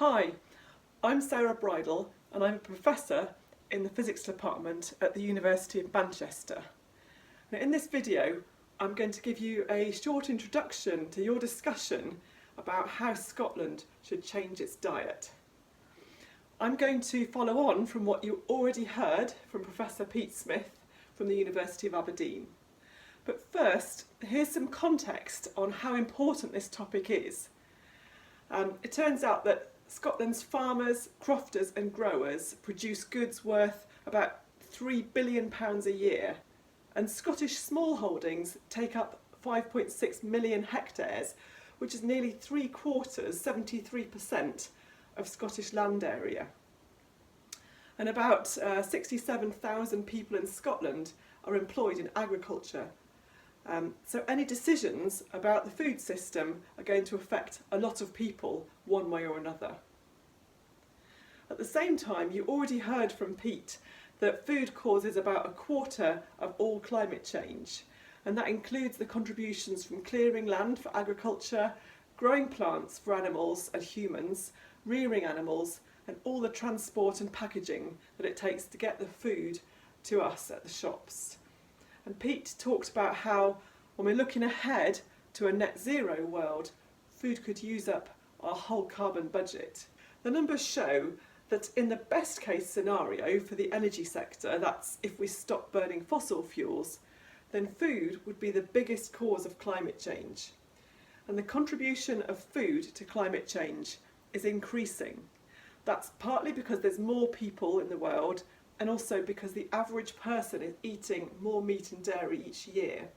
Hi, I'm Sarah Bridle and I'm a professor in the physics department at the University of Manchester. Now, in this video I'm going to give you a short introduction to your discussion about how Scotland should change its diet. I'm going to follow on from what you already heard from Professor Pete Smith from the University of Aberdeen. But first, here's some context on how important this topic is. It turns out that Scotland's farmers, crofters and growers produce goods worth about £3 billion a year, and Scottish smallholdings take up 5.6 million hectares, which is nearly 73% of Scottish land area. And about 67,000 people in Scotland are employed in agriculture. So any decisions about the food system are going to affect a lot of people one way or another. At the same time, you already heard from Pete that food causes about a quarter of all climate change, and that includes the contributions from clearing land for agriculture, growing plants for animals and humans, rearing animals, and all the transport and packaging that it takes to get the food to us at the shops. And Pete talked about how, when we're looking ahead to a net zero world, food could use up our whole carbon budget. The numbers show that in the best case scenario for the energy sector, that's if we stop burning fossil fuels, then food would be the biggest cause of climate change. And the contribution of food to climate change is increasing. That's partly because there's more people in the world, and also because the average person is eating more meat and dairy each year,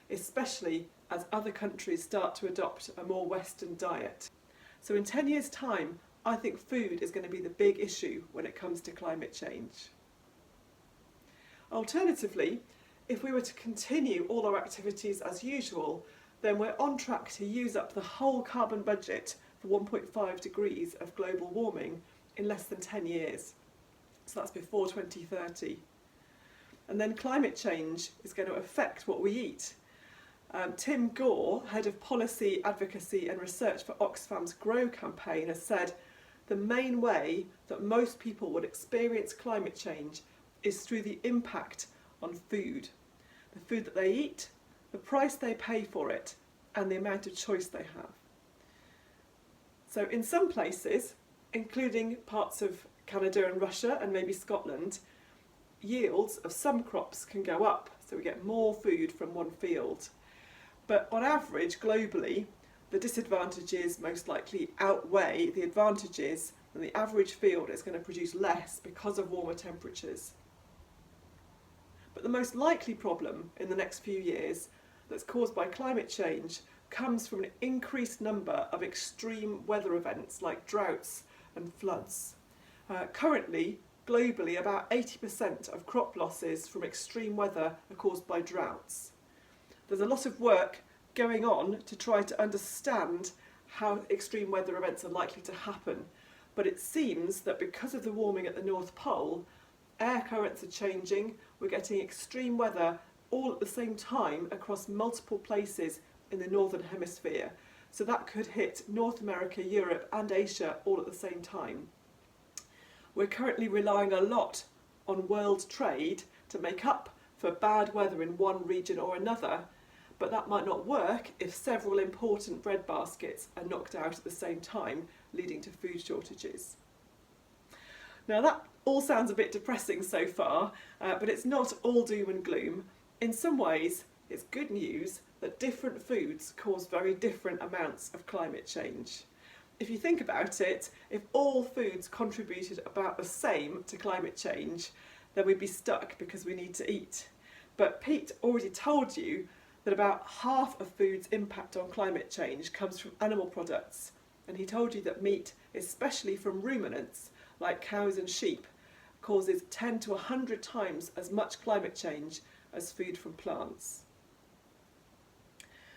especially as other countries start to adopt a more Western diet. So in 10 years' time, I think food is going to be the big issue when it comes to climate change. Alternatively, if we were to continue all our activities as usual, then we're on track to use up the whole carbon budget for 1.5 degrees of global warming in less than 10 years. So that's before 2030. And then climate change is going to affect what we eat. Tim Gore, Head of Policy, Advocacy and Research for Oxfam's GROW campaign, has said the main way that most people would experience climate change is through the impact on food. The food that they eat, the price they pay for it, and the amount of choice they have. So in some places, including parts of Canada and Russia and maybe Scotland, yields of some crops can go up, so we get more food from one field. But on average, globally, the disadvantages most likely outweigh the advantages, and the average field is going to produce less because of warmer temperatures. But the most likely problem in the next few years that's caused by climate change comes from an increased number of extreme weather events like droughts and floods. Currently, globally, about 80% of crop losses from extreme weather are caused by droughts. There's a lot of work going on to try to understand how extreme weather events are likely to happen, but it seems that because of the warming at the North Pole, air currents are changing, we're getting extreme weather all at the same time across multiple places in the Northern Hemisphere. So that could hit North America, Europe and Asia all at the same time. We're currently relying a lot on world trade to make up for bad weather in one region or another, but that might not work if several important bread baskets are knocked out at the same time, leading to food shortages. Now that all sounds a bit depressing so far, but it's not all doom and gloom. In some ways, it's good news that different foods cause very different amounts of climate change. If you think about it, if all foods contributed about the same to climate change, then we'd be stuck because we need to eat. But Pete already told you that about half of food's impact on climate change comes from animal products, and he told you that meat, especially from ruminants like cows and sheep, causes 10 to 100 times as much climate change as food from plants.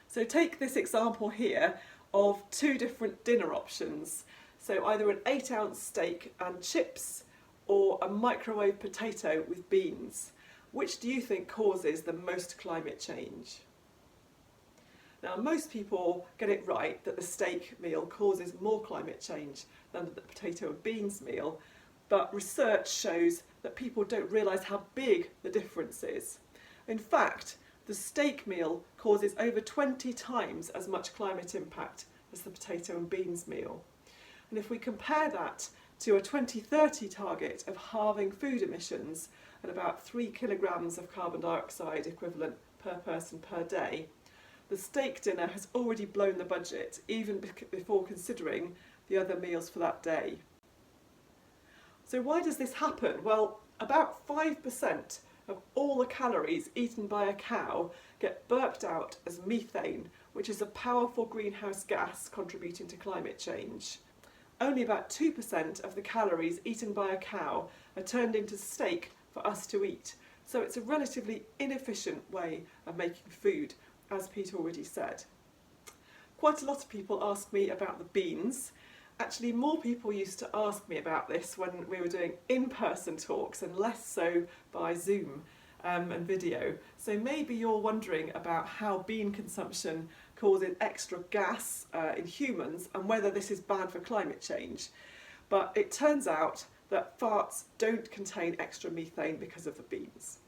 So take this example here of two different dinner options. So either an 8-ounce steak and chips or a microwave potato with beans. Which do you think causes the most climate change? Now, most people get it right that the steak meal causes more climate change than the potato and beans meal, but research shows that people don't realise how big the difference is. In fact, the steak meal causes over 20 times as much climate impact as the potato and beans meal. And if we compare that to a 2030 target of halving food emissions at about 3 kilograms of carbon dioxide equivalent per person per day, the steak dinner has already blown the budget, even before considering the other meals for that day. So why does this happen? Well, about 5% of all the calories eaten by a cow get burped out as methane, which is a powerful greenhouse gas contributing to climate change. Only about 2% of the calories eaten by a cow are turned into steak for us to eat, so it's a relatively inefficient way of making food, as Pete already said. Quite a lot of people ask me about the beans. Actually, more people used to ask me about this when we were doing in-person talks and less so by Zoom and video. So maybe you're wondering about how bean consumption causes extra gas in humans and whether this is bad for climate change. But it turns out that farts don't contain extra methane because of the beans.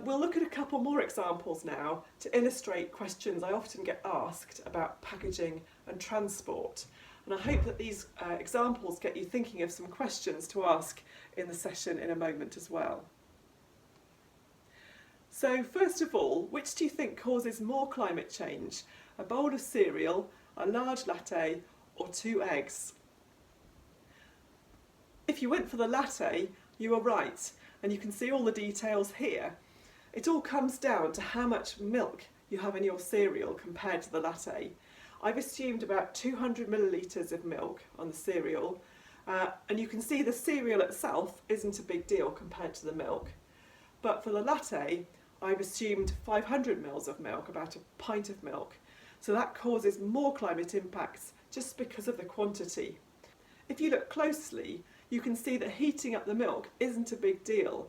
We'll look at a couple more examples now to illustrate questions I often get asked about packaging and transport. And I hope that these examples get you thinking of some questions to ask in the session in a moment as well. So first of all, which do you think causes more climate change? A bowl of cereal, a large latte, or 2 eggs? If you went for the latte, you were right, and you can see all the details here. It all comes down to how much milk you have in your cereal compared to the latte. I've assumed about 200 millilitres of milk on the cereal, and you can see the cereal itself isn't a big deal compared to the milk. But for the latte, I've assumed 500 mils of milk, about a pint of milk. So that causes more climate impacts just because of the quantity. If you look closely, you can see that heating up the milk isn't a big deal.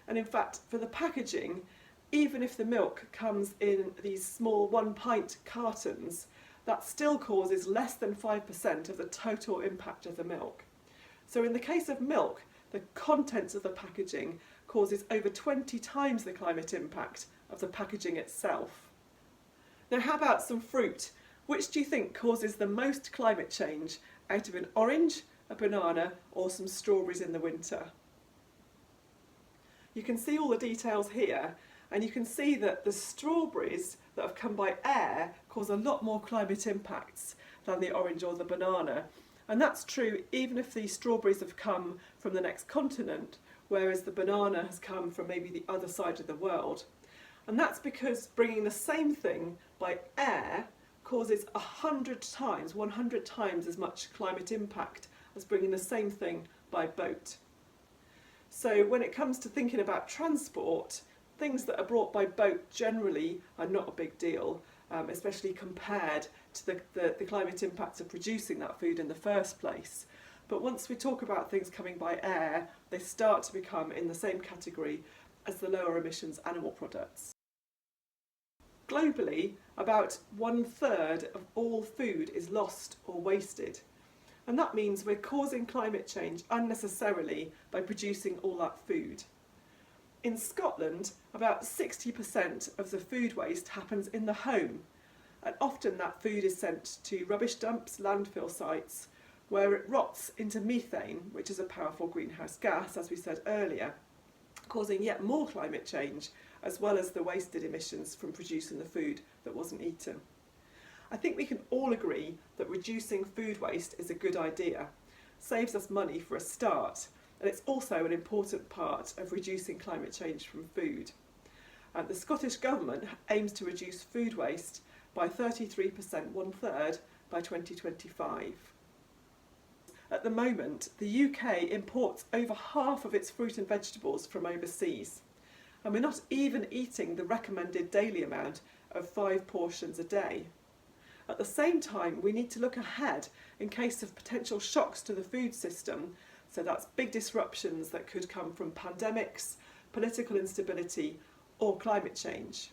And in fact, for the packaging, even if the milk comes in these small 1 pint cartons, that still causes less than 5% of the total impact of the milk. So in the case of milk, the contents of the packaging causes over 20 times the climate impact of the packaging itself. Now, how about some fruit? Which do you think causes the most climate change out of an orange, a banana, or some strawberries in the winter? You can see all the details here, and you can see that the strawberries that have come by air cause a lot more climate impacts than the orange or the banana. And that's true even if the strawberries have come from the next continent, whereas the banana has come from maybe the other side of the world. And that's because bringing the same thing by air causes 100 times as much climate impact as bringing the same thing by boat. So when it comes to thinking about transport, things that are brought by boat generally are not a big deal, especially compared to the climate impact of producing that food in the first place. But once we talk about things coming by air, they start to become in the same category as the lower emissions animal products. Globally, about 1/3 of all food is lost or wasted. And that means we're causing climate change unnecessarily by producing all that food. In Scotland, about 60% of the food waste happens in the home, and often that food is sent to rubbish dumps, landfill sites, where it rots into methane, which is a powerful greenhouse gas, as we said earlier, causing yet more climate change, as well as the wasted emissions from producing the food that wasn't eaten. I think we can all agree that reducing food waste is a good idea. Saves us money for a start, and it's also an important part of reducing climate change from food. The Scottish Government aims to reduce food waste by 33%, 1/3, by 2025. At the moment, the UK imports over half of its fruit and vegetables from overseas, and we're not even eating the recommended daily amount of 5 portions a day. At the same time, we need to look ahead in case of potential shocks to the food system, so that's big disruptions that could come from pandemics, political instability, or climate change.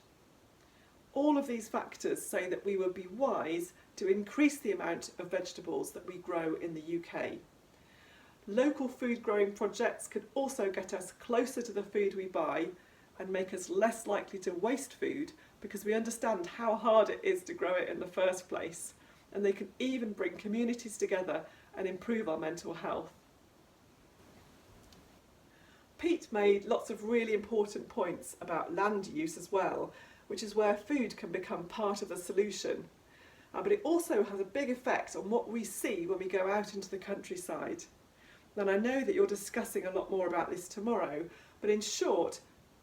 All of these factors say that we would be wise to increase the amount of vegetables that we grow in the UK. Local food growing projects could also get us closer to the food we buy and make us less likely to waste food because we understand how hard it is to grow it in the first place, and they can even bring communities together and improve our mental health. Pete made lots of really important points about land use as well, which is where food can become part of the solution. But it also has a big effect on what we see when we go out into the countryside. And I know that you're discussing a lot more about this tomorrow, but in short,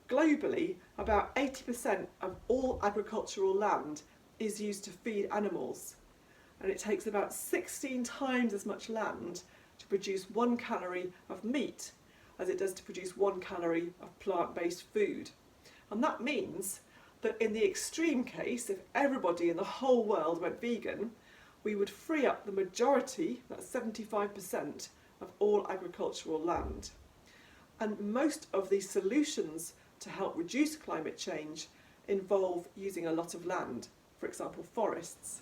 globally, about 80% of all agricultural land is used to feed animals. And it takes about 16 times as much land to produce 1 calorie of meat as it does to produce 1 calorie of plant-based food. And that means that in the extreme case, if everybody in the whole world went vegan, we would free up the majority, that's 75%, of all agricultural land. And most of the solutions to help reduce climate change involve using a lot of land, for example, forests.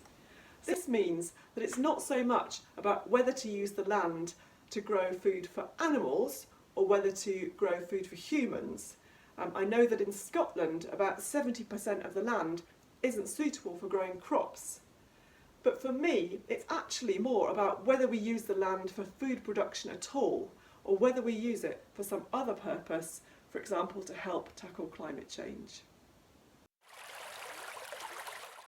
This means that it's not so much about whether to use the land to grow food for animals or whether to grow food for humans. I know that in Scotland about 70% of the land isn't suitable for growing crops. But for me, it's actually more about whether we use the land for food production at all, or whether we use it for some other purpose, for example, to help tackle climate change.